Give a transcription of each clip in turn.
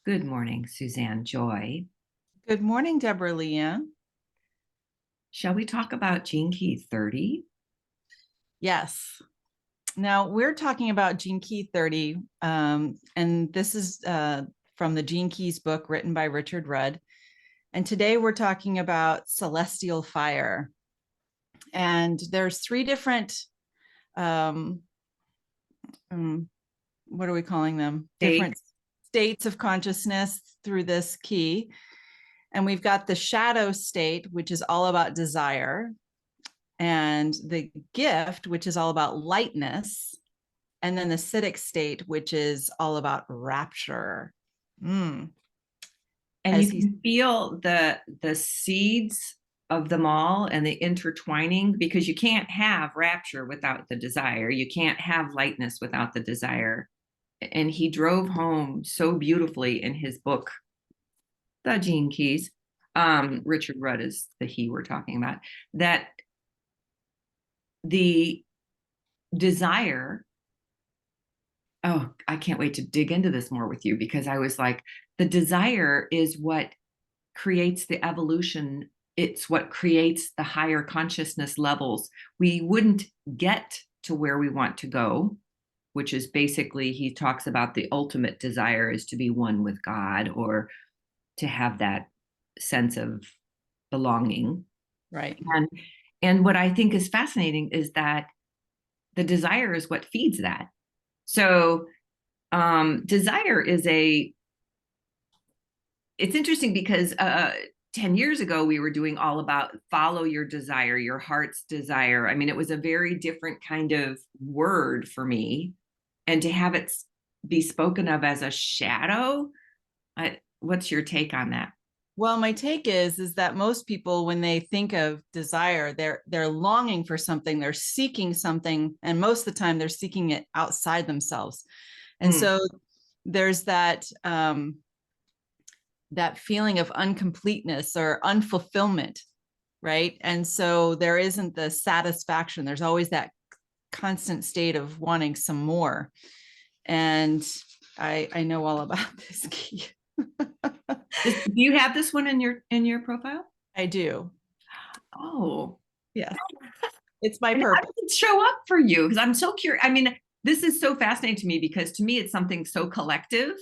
Good morning, Suzanne Joy. Good morning, Deborah Leanne. Shall we talk about Gene Key 30? Yes. Now we're talking about Gene Key 30, and this is from the Gene Keys book written by Richard Rudd. And today we're talking about celestial fire. And there's three different, um, what are we calling them? State. Different states of consciousness through this key. And we've got the shadow state, which is all about desire, and the gift, which is all about lightness, and then the acidic state, which is all about rapture. Mm. And you As he's can feel the seeds of them all and the intertwining, because you can't have rapture without the desire. You can't have lightness without the desire. And he drove home so beautifully in his book, The Gene Keys. Richard Rudd is the he we're talking about, that the desire. Oh, I can't wait to dig into this more with you, because I was like, the desire is what creates the evolution. It's what creates the higher consciousness levels. We wouldn't get to where we want to go, which is basically, he talks about the ultimate desire is to be one with God, or to have that sense of belonging. right. And and what I think is fascinating is that the desire is what feeds that. So desire is it's interesting because 10 years ago we were doing all about follow your desire, your heart's desire. I mean, it was a very different kind of word for me, and to have it be spoken of as a shadow. What's your take on that? Well, my take is that most people, when they think of desire, they're longing for something, they're seeking something, and most of the time they're seeking it outside themselves. And Mm. so there's that feeling of uncompleteness or unfulfillment, right? And so there isn't the satisfaction. There's always that constant state of wanting some more. And I know all about this key. Do you have this one in your profile? I do. Oh, Yes. It's my and how purpose. does it show up for you? Because I'm so curious. I mean, this is so fascinating to me, because to me it's something so collective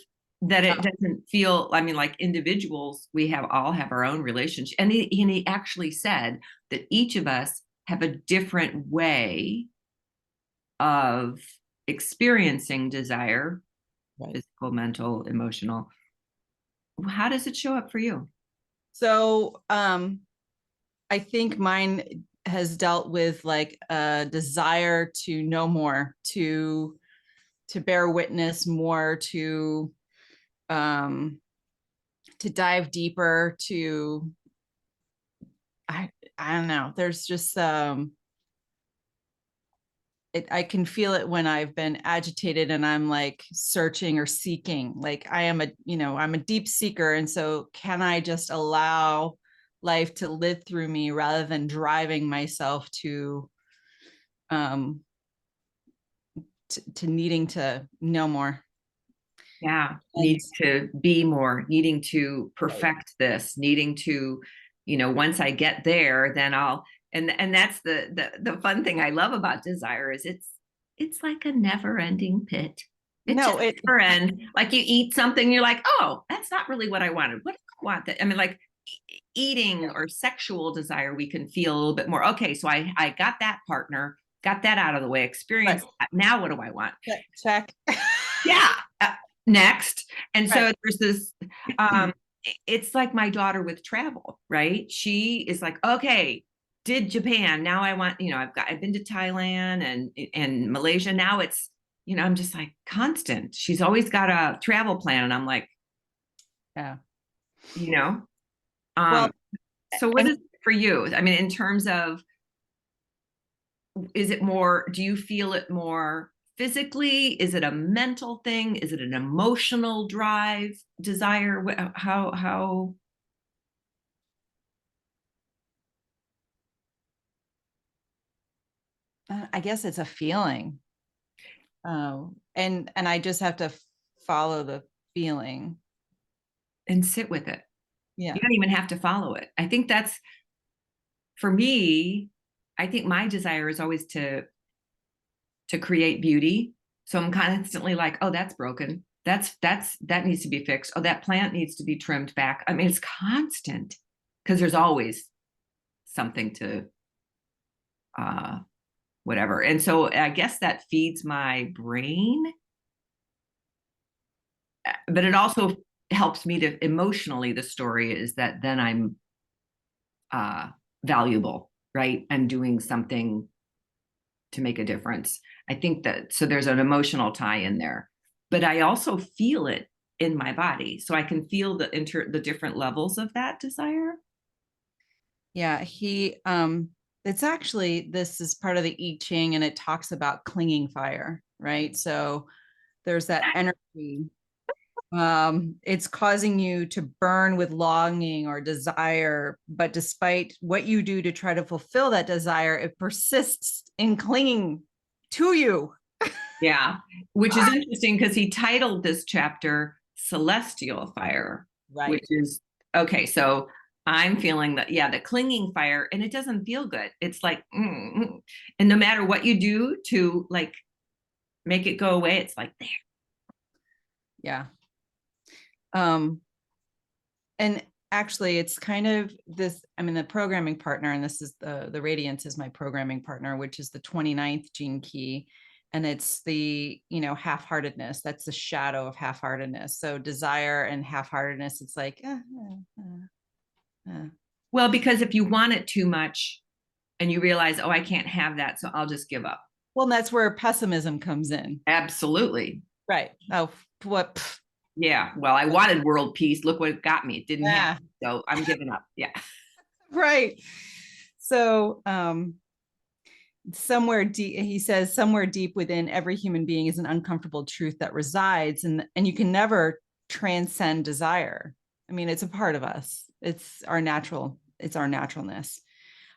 that it doesn't feel, I mean, like individuals, we have all have our own relationship. And he actually said that each of us have a different way of experiencing desire, Right. physical, mental, emotional. How does it show up for you? So I think mine has dealt with like a desire to know more, to bear witness more, um to dive deeper, to I I don't know. There's just I can feel it when I've been agitated and I'm like searching or seeking. Like I'm a deep seeker. And so can I just allow life to live through me rather than driving myself um to needing to know more? Yeah, And needing to be more, needing to perfect this, needing to, once I get there, then I'll, and that's the fun thing I love about desire is it's like a never-ending pit. It no, just it never ends. Like you eat something, you're like, oh, that's not really what I wanted. What do I want? That I mean, like eating or sexual desire, we can feel a little bit more. Okay, so I got that partner, got that out of the way, right, experienced that. Now what do I want? check. Yeah. Next. And Right. so there's this, um, it's like my daughter with travel, right? She is like, okay, did Japan. Now I want, I've been to Thailand and Malaysia. Now it's, I'm just like constant. She's always got a travel plan. And I'm like, Yeah. you know, Well, um, so what and is it for you? I mean, in terms of, is it more, do you feel it more physically? Is it a mental thing? Is it an emotional drive, desire? How? I guess it's a feeling. And I just have to follow the feeling. and sit with it. Yeah. You don't even have to follow it. I think that's, for me, I think my desire is always to create beauty. So I'm constantly like, oh, that's broken. That needs to be fixed. Oh, that plant needs to be trimmed back. I mean, it's constant because there's always something to uh whatever. And so I guess that feeds my brain, but it also helps me to emotionally. The story is that then I'm uh valuable, right? I'm doing something to make a difference. I think that, so there's an emotional tie in there, but I also feel it in my body. So I can feel the different levels of that desire. Yeah. It's actually, this is part of the I Ching, and it talks about clinging fire, right? So there's that energy. It's causing you to burn with longing or desire, but despite what you do to try to fulfill that desire, it persists in clinging to you. Yeah. Which is interesting because he titled this chapter Celestial Fire, which Right. is okay. So I'm feeling that, yeah, the clinging fire, and it doesn't feel good. It's like, and no matter what you do to like make it go away, it's like there. Yeah. Um, and actually it's kind of this, I mean, the programming partner, and this is the radiance is my programming partner, which is the 29th gene key. And it's the, half-heartedness. That's the shadow of half-heartedness. So desire and half-heartedness, it's like, Well, because if you want it too much and you realize, oh, I can't have that, so I'll just give up. well, that's where pessimism comes in. Absolutely. Right. Oh, what? Yeah. Well, I wanted world peace. Look what it got me. It didn't happen. Yeah. So I'm giving up. Yeah. Right. So, somewhere deep, he says, somewhere deep within every human being is an uncomfortable truth that resides, and you can never transcend desire. I mean, it's a part of us. It's our naturalness.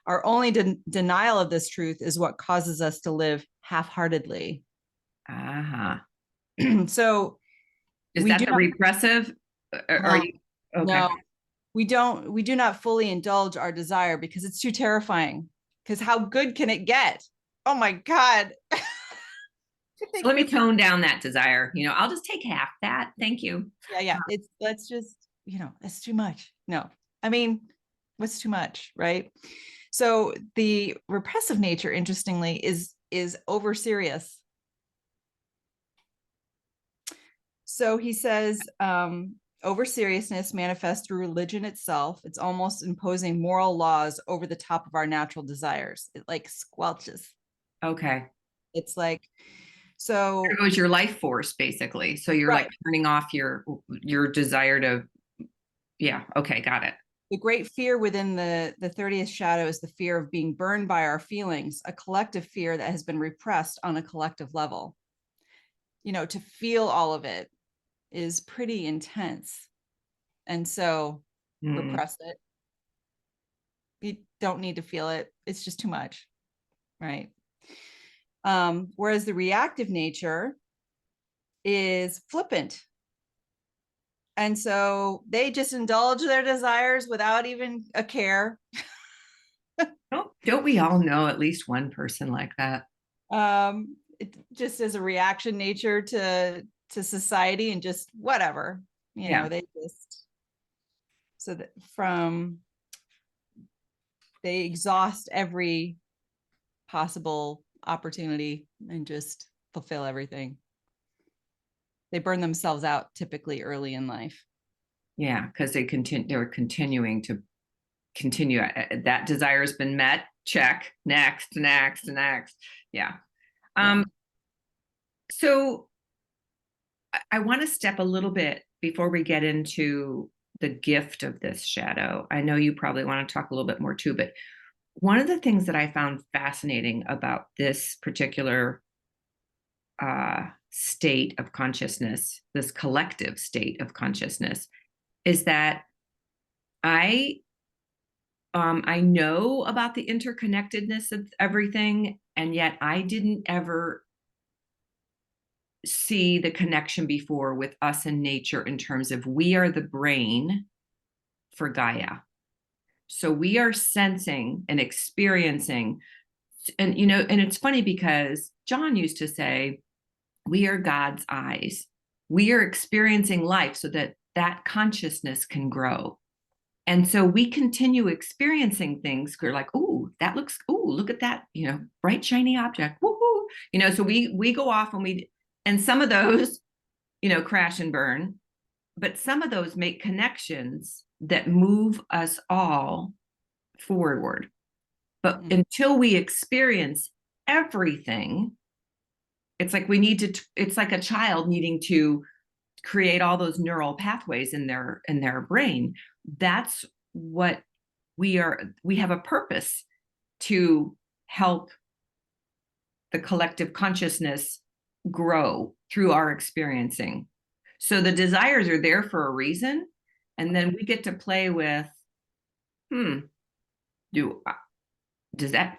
Our only denial of this truth is what causes us to live half-heartedly. Uh-huh. So Is we that do the not, repressive? Are no, you okay? no, we do not fully indulge our desire because it's too terrifying. Because how good can it get? Oh my God. So let me tone down that desire. I'll just take half that. Thank you. Yeah. It's, let's just, it's too much. No, I mean, what's too much, right? So the repressive nature, interestingly, is over serious. So he says, over seriousness manifests through religion itself. It's almost imposing moral laws over the top of our natural desires. It like squelches. Okay. It's like, There so, goes your life force, basically. So you're like right. turning off your desire to, yeah. Okay, got it. The great fear within the 30th shadow is the fear of being burned by our feelings, a collective fear that has been repressed on a collective level. To feel all of it is pretty intense. And so Mm. repress it. You don't need to feel it. It's just too much. Right. Whereas the reactive nature is flippant. And so they just indulge their desires without even a care. Don't we all know at least one person like that? It just as a reaction nature to society, and just whatever, Yeah. they just, so that from, they exhaust every possible opportunity and just fulfill everything. They burn themselves out typically early in life. Yeah, because they're continuing to continue. That desire has been met. Check. Next, next, next. Yeah. Yeah. So I want to step a little bit before we get into the gift of this shadow. I know you probably want to talk a little bit more too, but one of the things that I found fascinating about this particular state of consciousness, this collective state of consciousness, is that I I know about the interconnectedness of everything, and yet I didn't ever see the connection before with us and nature in terms of we are the brain for Gaia. So we are sensing and experiencing. And, and it's funny because John used to say, we are God's eyes. We are experiencing life so that that consciousness can grow. And so we continue experiencing things. We're like, oh, that looks, oh, look at that, bright, shiny object. Woo-hoo. So we go off and some of those, crash and burn, but some of those make connections that move us all forward. But until we experience everything, it's like it's like a child needing to create all those neural pathways in their brain. That's what we have a purpose to help the collective consciousness grow through our experiencing. So the desires are there for a reason. And then we get to play with, is that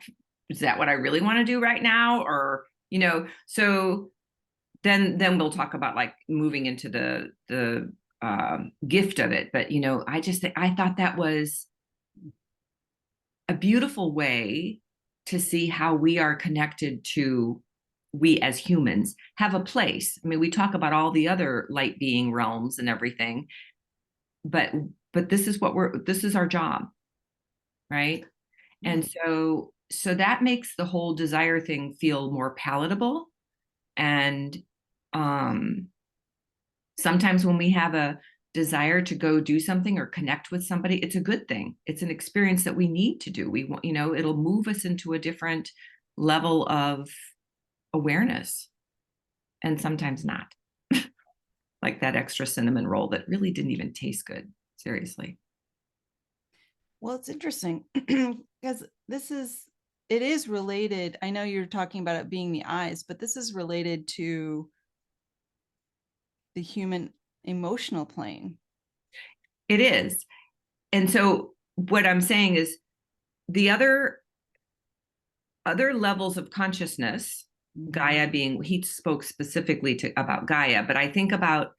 what I really want to do right now? Or, so then we'll talk about like moving into the gift of it. But, I thought that was a beautiful way to see how we are connected to, we as humans have a place. I mean, we talk about all the other light being realms and everything, but this is our job, right? And so that makes the whole desire thing feel more palatable. And sometimes when we have a desire to go do something or connect with somebody, it's a good thing. It's an experience that we need to do. We want, it'll move us into a different level of awareness, and sometimes not. Like that extra cinnamon roll that really didn't even taste good. Seriously. Well, it's interesting because it is related. I know you're talking about it being the eyes, but this is related to the human emotional plane. It is. And so what I'm saying is the other levels of consciousness, Gaia being, he spoke specifically about Gaia, but I think about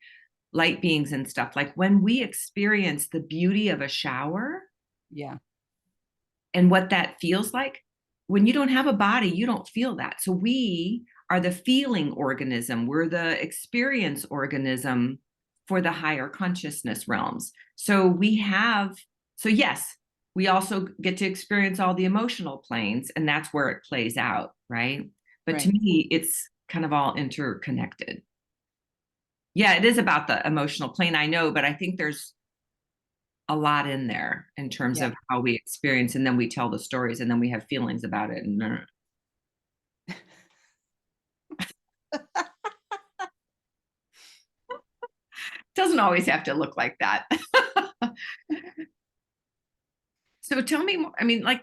light beings and stuff. Like when we experience the beauty of a shower, yeah, and what that feels like, when you don't have a body, you don't feel that. So we are the feeling organism. We're the experience organism for the higher consciousness realms. So yes, we also get to experience all the emotional planes, and that's where it plays out, right? But to me, it's kind of all interconnected. Yeah, it is about the emotional plane, I know, but I think there's a lot in there in terms of how we experience, and then we tell the stories, and then we have feelings about it. And doesn't always have to look like that. So tell me more. I mean, like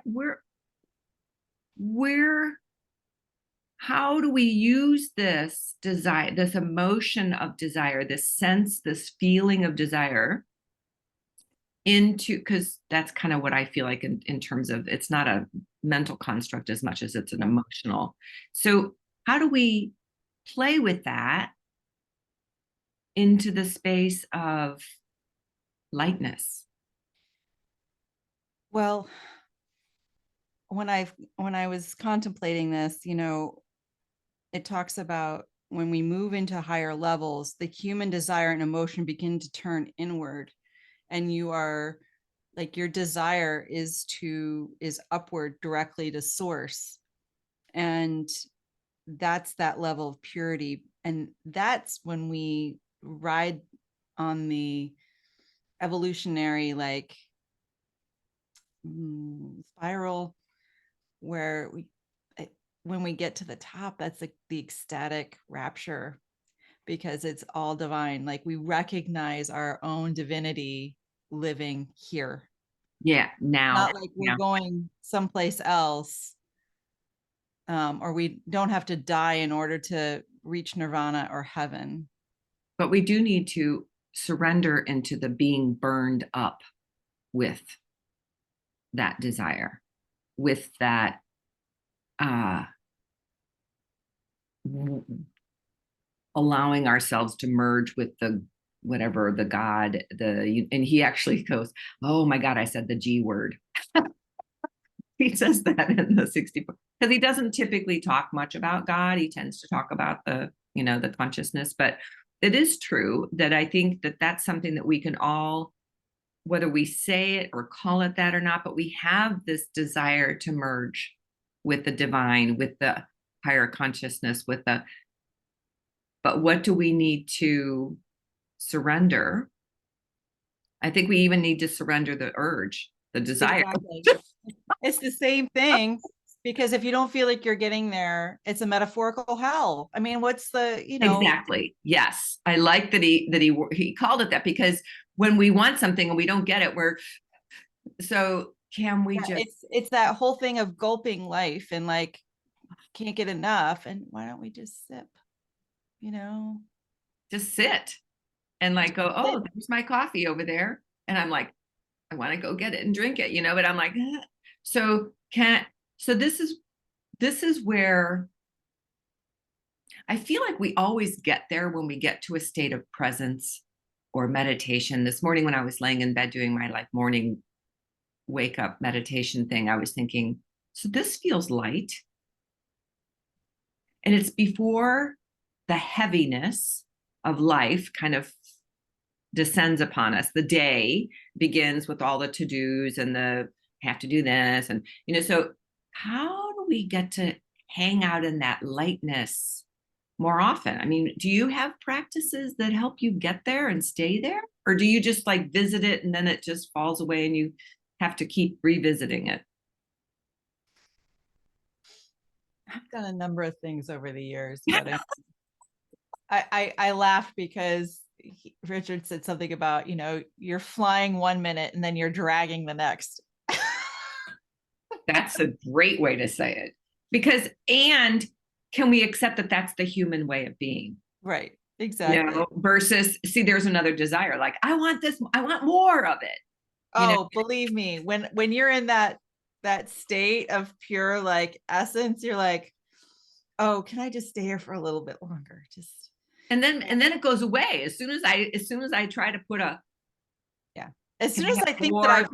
how do we use this desire, this emotion of desire, this sense, this feeling of desire because that's kind of what I feel like in terms of, it's not a mental construct as much as it's an emotional. So how do we play with that into the space of lightness? Well, when I was contemplating this, it talks about when we move into higher levels, the human desire and emotion begin to turn inward, and you are like, your desire is upward directly to source. And that's that level of purity. And that's when we ride on the evolutionary spiral, where when we get to the top, that's like the ecstatic rapture, because it's all divine. Like we recognize our own divinity living here. Yeah, now. Not like we're going someplace else, or we don't have to die in order to reach nirvana or heaven. But we do need to surrender into the being burned up with that desire, with that allowing ourselves to merge with the whatever the God, and he actually goes, oh my God, I said the G word. He says that in the 64, because he doesn't typically talk much about God. He tends to talk about the consciousness. But it is true that I think that that's something that we can all, whether we say it or call it that or not, but we have this desire to merge with the divine, with the higher consciousness, but what do we need to surrender? I think we even need to surrender the urge, the desire. Exactly. It's the same thing, because if you don't feel like you're getting there, it's a metaphorical hell. I mean, what's Exactly. Yes. I like that he called it that, because when we want something and we don't get it, so can we just it's that whole thing of gulping life and like can't get enough, and why don't we just sip, you know? just sit and like go, oh, there's my coffee over there. And I'm like, I want to go get it and drink it, but I'm like, so can't, so this is where I feel like we always get there when we get to a state of presence or meditation. This morning, when I was laying in bed doing my like morning wake up meditation thing, I was thinking, so this feels light. And it's before the heaviness of life kind of descends upon us. The day begins with all the to-dos and the have to do this. And, so how do we get to hang out in that lightness more often? I mean, do you have practices that help you get there and stay there? Or do you just like visit it and then it just falls away and you have to keep revisiting it? I've done a number of things over the years, but I laugh because Richard said something about, you're flying 1 minute and then you're dragging the next. That's a great way to say it. And can we accept that that's the human way of being? Right. Exactly. Versus, see, there's another desire. Like, I want this, I want more of it. Believe me, when you're in that state of pure like essence, you're like, oh, can I just stay here for a little bit longer? And then it goes away as soon as I try to put as soon as I think more, that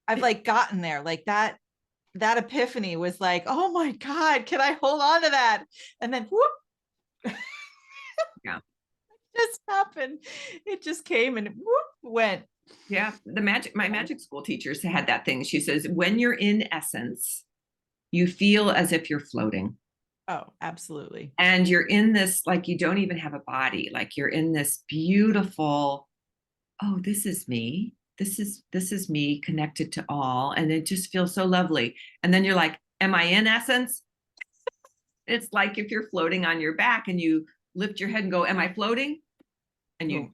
I've like gotten there, like that epiphany was like, oh my God, can I hold on to that? And then whoop. Yeah. It just happened. It just came and whoop, went. Yeah. My magic school teachers had that thing. She says, when you're in essence, you feel as if you're floating. Oh, absolutely. And you're in this, like, you don't even have a body. Like, you're in this beautiful, oh, this is me. This is me connected to all. And it just feels so lovely. And then you're like, am I in essence? It's like if you're floating on your back and you lift your head and go, am I floating? And you,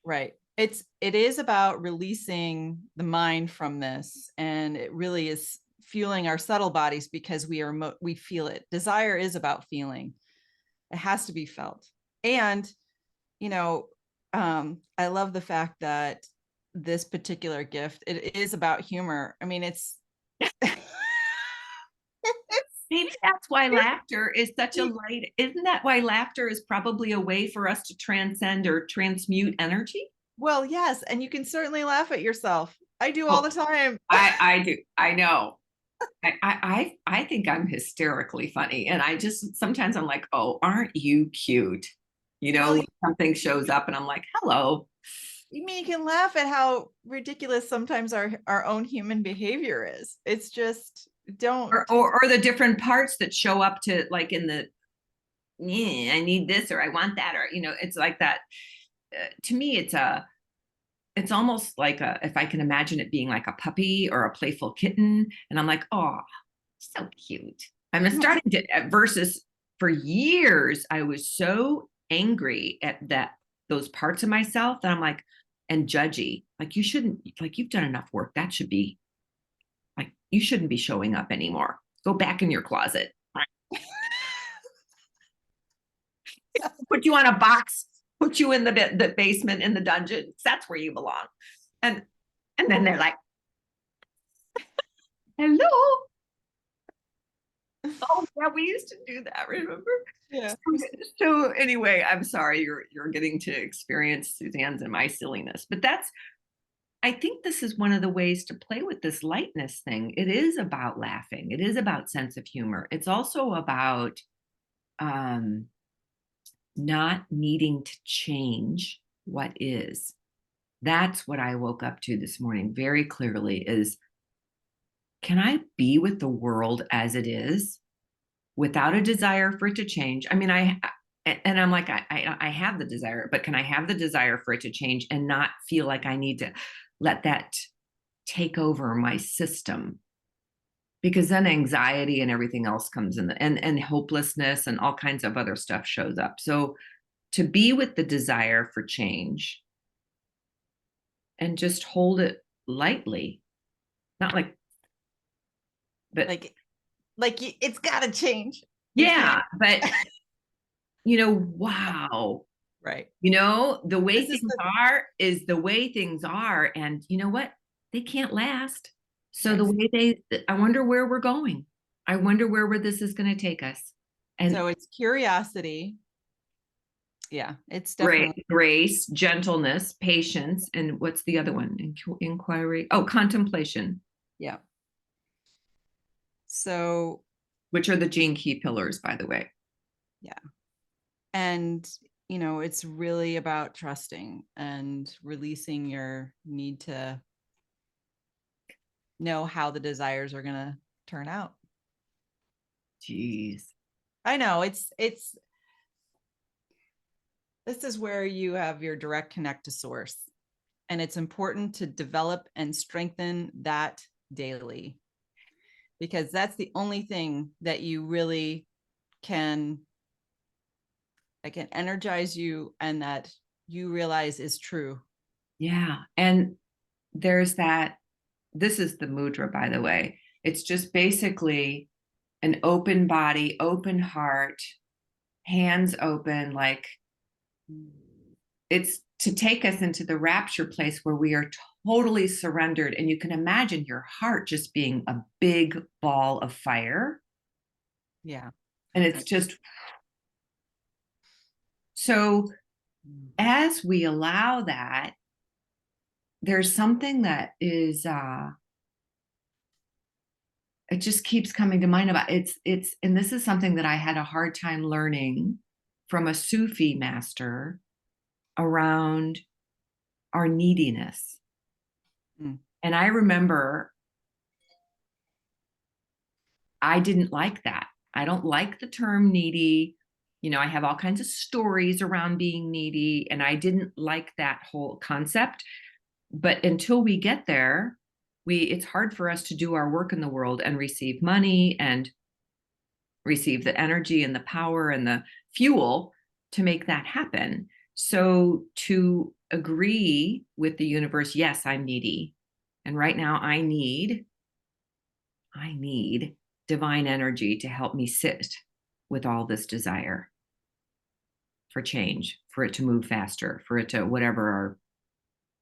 right. It is about releasing the mind from this. And it really is fueling our subtle bodies, because we feel it. Desire is about feeling. It has to be felt. And, I love the fact that this particular gift, it is about humor. I mean, it's maybe that's why laughter is such a light. Isn't that why laughter is probably a way for us to transcend or transmute energy? Well, yes. And you can certainly laugh at yourself. I do all the time. I do. I know. I think I'm hysterically funny. And I just, sometimes I'm like, oh, aren't you cute? Well, something shows up and I'm like, hello. You mean you can laugh at how ridiculous sometimes our own human behavior is. It's just don't. Or the different parts that show up to like in the, yeah, I need this or I want that, or, it's like that. To me, it's almost like if I can imagine it being like a puppy or a playful kitten. And I'm like, oh, so cute. I'm starting to, versus for years, I was so angry at those parts of myself that I'm like, and judgy, like you shouldn't, like you've done enough work. That should be like, you shouldn't be showing up anymore. Go back in your closet. Put you on a box, put you in the basement in the dungeon. That's where you belong. And then they're like, hello. Oh yeah, we used to do that, remember? Yeah. So anyway, I'm sorry you're getting to experience Suzanne's and my silliness, but that's I think this is one of the ways to play with this lightness thing. It is about laughing. It is about sense of humor. It's also about um, not needing to change what is. That's what I woke up to this morning very clearly is can I be with the world as it is without a desire for it to change? I mean, and I'm like, I have the desire, but can I have the desire for it to change and not feel like I need to let that take over my system? Because then anxiety and everything else comes in, and hopelessness and all kinds of other stuff shows up. So to be with the desire for change and just hold it lightly, not like, but Like, it's got to change. You yeah, can't. but wow, Right. the way This is things the are is the way things are. And you know what? They can't last. So the right. way I wonder where we're going. I wonder where this is going to take us. And So it's curiosity. Yeah, it's great definitely. grace, gentleness, patience, and what's the other one? Inquiry. Oh, contemplation, Yeah. So, which are the gene key pillars, by the way. yeah. And, it's really about trusting and releasing your need to know how the desires are going to turn out. Jeez. I know this is where you have your direct connect to source. And it's important to develop and strengthen that daily because that's the only thing that you really can energize you and that you realize is true. Yeah. And there's that. This is the mudra, by the way. It's just basically an open body, open heart, hands open, like it's to take us into the rapture place where we are totally surrendered. And you can imagine your heart just being a big ball of fire. Yeah. And it's just so as we allow that, there's something that is it just keeps coming to mind about it's and this is something that I had a hard time learning from a Sufi master around our neediness. Mm. And I remember I didn't like that. I don't like the term needy. I have all kinds of stories around being needy, and I didn't like that whole concept. But until we get there, it's hard for us to do our work in the world and receive money and receive the energy and the power and the fuel to make that happen. So to agree with the universe, yes, I'm needy. And right now I need divine energy to help me sit with all this desire for change, for it to move faster, for it to whatever our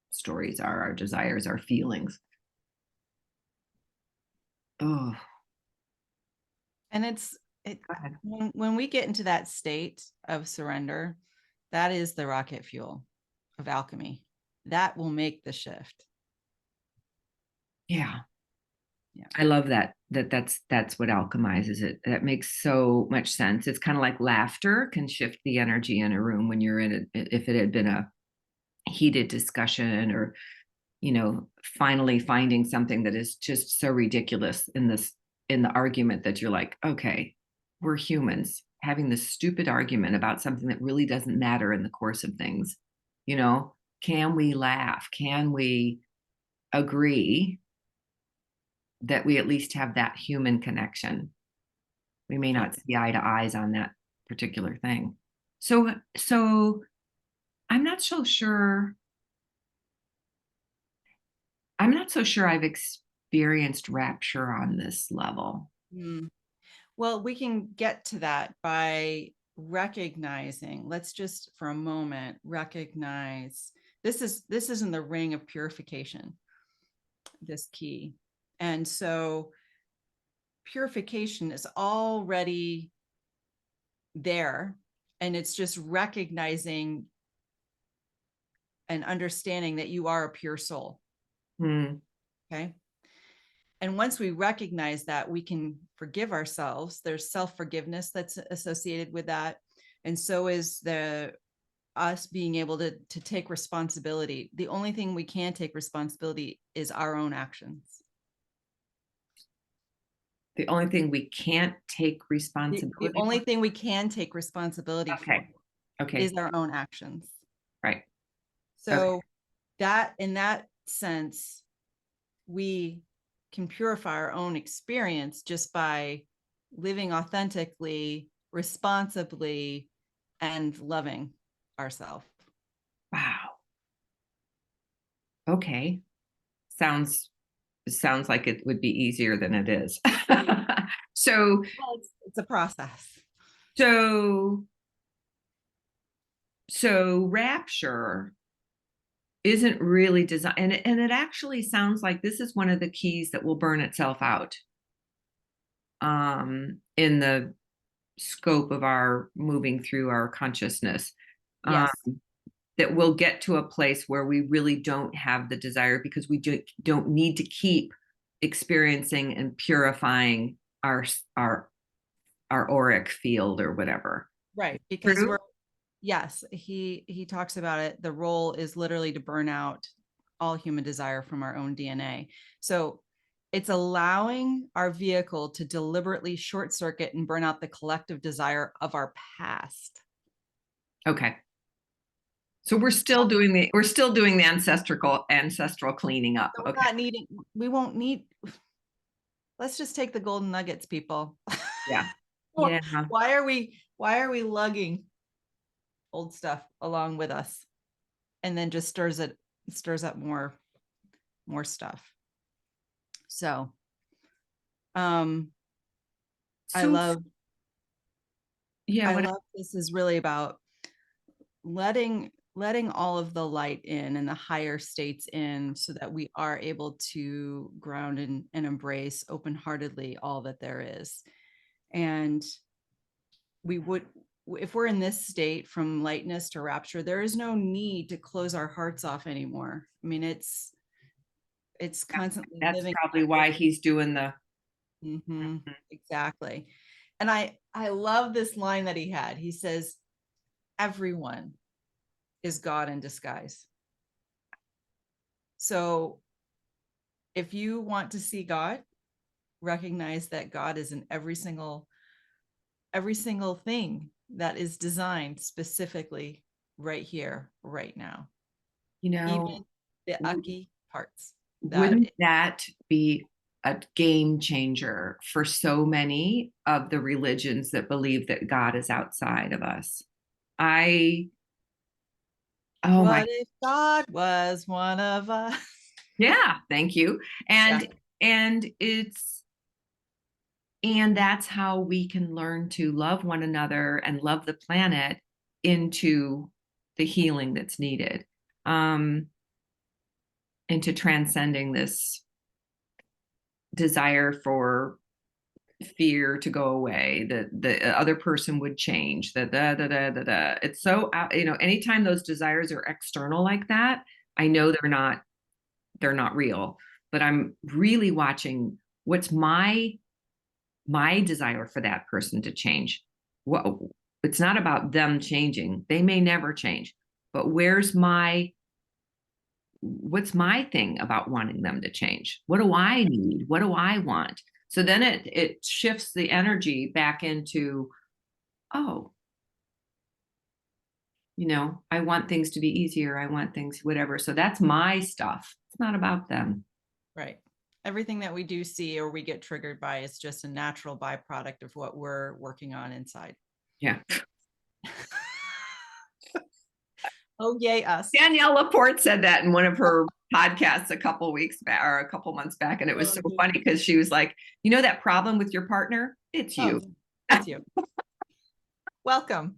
stories are, our desires, our feelings. Oh, And it's it go ahead. when we get into that state of surrender, that is the rocket fuel of alchemy. That will make the shift. Yeah. Yeah. I love that's what alchemizes it. That makes so much sense. It's kind of like laughter can shift the energy in a room when you're in it. If it had been a heated discussion or, finally finding something that is just so ridiculous in the argument that you're like, okay, we're humans having this stupid argument about something that really doesn't matter in the course of things. You know, can we laugh? Can we agree that we at least have that human connection? We may Yeah. not see eye to eyes on that particular thing. So I'm not so sure. I'm not so sure I've experienced rapture on this level. Mm. Well, we can get to that by recognizing, let's just for a moment recognize this is in the ring of purification, this key. And so purification is already there, and it's just recognizing and understanding that you are a pure soul. Okay. And once we recognize that, we can forgive ourselves. There's self-forgiveness that's associated with that. And so is us being able to take responsibility. The only thing we can take responsibility is our own actions. The only thing we can't take The responsibility only for? thing we can take responsibility for Okay. is our own actions. Right. So that, in that sense, we can purify our own experience just by living authentically, responsibly, and loving ourselves. Wow. Okay. Sounds like it would be easier than it is. So, Well, it's a process. so rapture isn't really designed, and it actually sounds like this is one of the keys that will burn itself out in the scope of our moving through our consciousness. Yes. That we'll get to a place where we really don't have the desire, because we don't need to keep experiencing and purifying our auric field or whatever. Right. Because True? yes, he talks about it. The role is literally to burn out all human desire from our own DNA. So it's allowing our vehicle to deliberately short circuit and burn out the collective desire of our past. Okay. So we're still doing the ancestral cleaning up. So we're Okay. not needing, we won't need, let's just take the golden nuggets, people. Yeah. Yeah. Why are we lugging old stuff along with us, and then just stirs up more stuff? So I love this is really about letting all of the light in and the higher states in, so that we are able to ground and embrace open-heartedly all that there is. And we would, if we're in this state from lightness to rapture, there is no need to close our hearts off anymore. I mean, it's constantly That's living. probably why he's doing the. Exactly. And I love this line that he had. He says, everyone is God in disguise. So if you want to see God, recognize that God is in every single thing that is designed specifically right here, right now. Even the ucky parts. Wouldn't that be a game changer for so many of the religions that believe that God is outside of us? What if God was one of us? Yeah, thank you. And that's how we can learn to love one another and love the planet into the healing that's needed. Into transcending this desire for fear to go away, that the other person would change, that it's so anytime those desires are external like that, I know they're not real. But I'm really watching what's my desire for that person to change. Well, it's not about them changing, they may never change, but what's my thing about wanting them to change? What do I need? What do I want? So then it shifts the energy back into, oh, I want things to be easier. I want things, whatever. So that's my stuff. It's not about them. Right. Everything that we do see or we get triggered by is just a natural byproduct of what we're working on inside. Yeah. Oh, yay, us. Danielle Laporte said that in one of her podcasts a couple weeks back or a couple months back. And it was so funny because she was like, that problem with your partner? It's you. It's you. Welcome.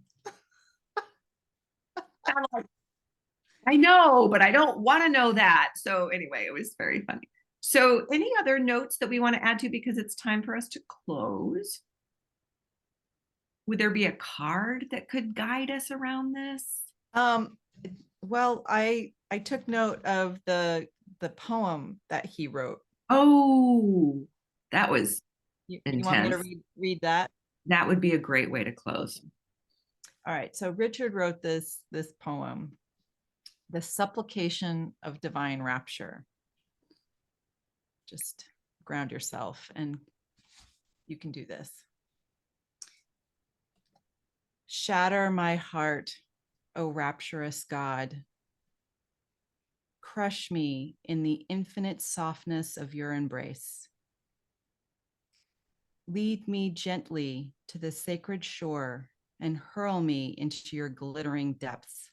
I know, but I don't want to know that. So anyway, it was very funny. So, any other notes that we want to add to because it's time for us to close? Would there be a card that could guide us around this? Um, well, I took note of the poem that he wrote. Oh, that was You want me to intense. read that? That would be a great way to close. All right. So Richard wrote this poem, The Supplication of Divine Rapture. Just ground yourself and you can do this. Shatter my heart, O rapturous God. Crush me in the infinite softness of your embrace. Lead me gently to the sacred shore and hurl me into your glittering depths.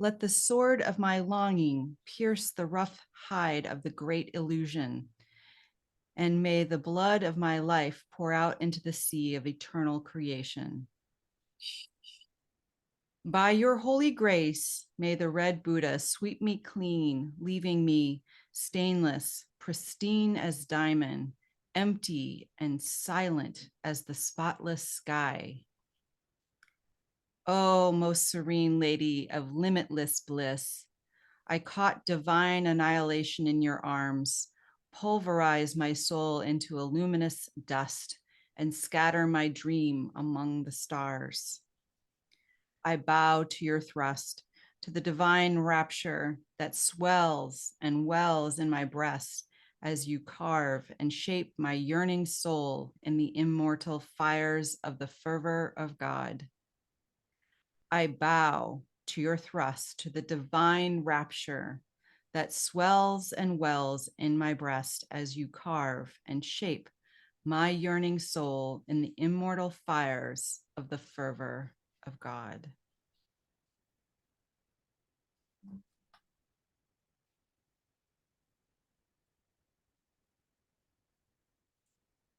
Let the sword of my longing pierce the rough hide of the great illusion, and may the blood of my life pour out into the sea of eternal creation. By your holy grace, may the red Buddha sweep me clean, leaving me stainless, pristine as diamond, empty and silent as the spotless sky. Oh, most serene lady of limitless bliss, I caught divine annihilation in your arms, pulverize my soul into a luminous dust, and scatter my dream among the stars. I bow to your thrust, to the divine rapture that swells and wells in my breast as you carve and shape my yearning soul in the immortal fires of the fervor of God. I bow to your thrust, to the divine rapture that swells and wells in my breast as you carve and shape my yearning soul in the immortal fires of the fervor of God.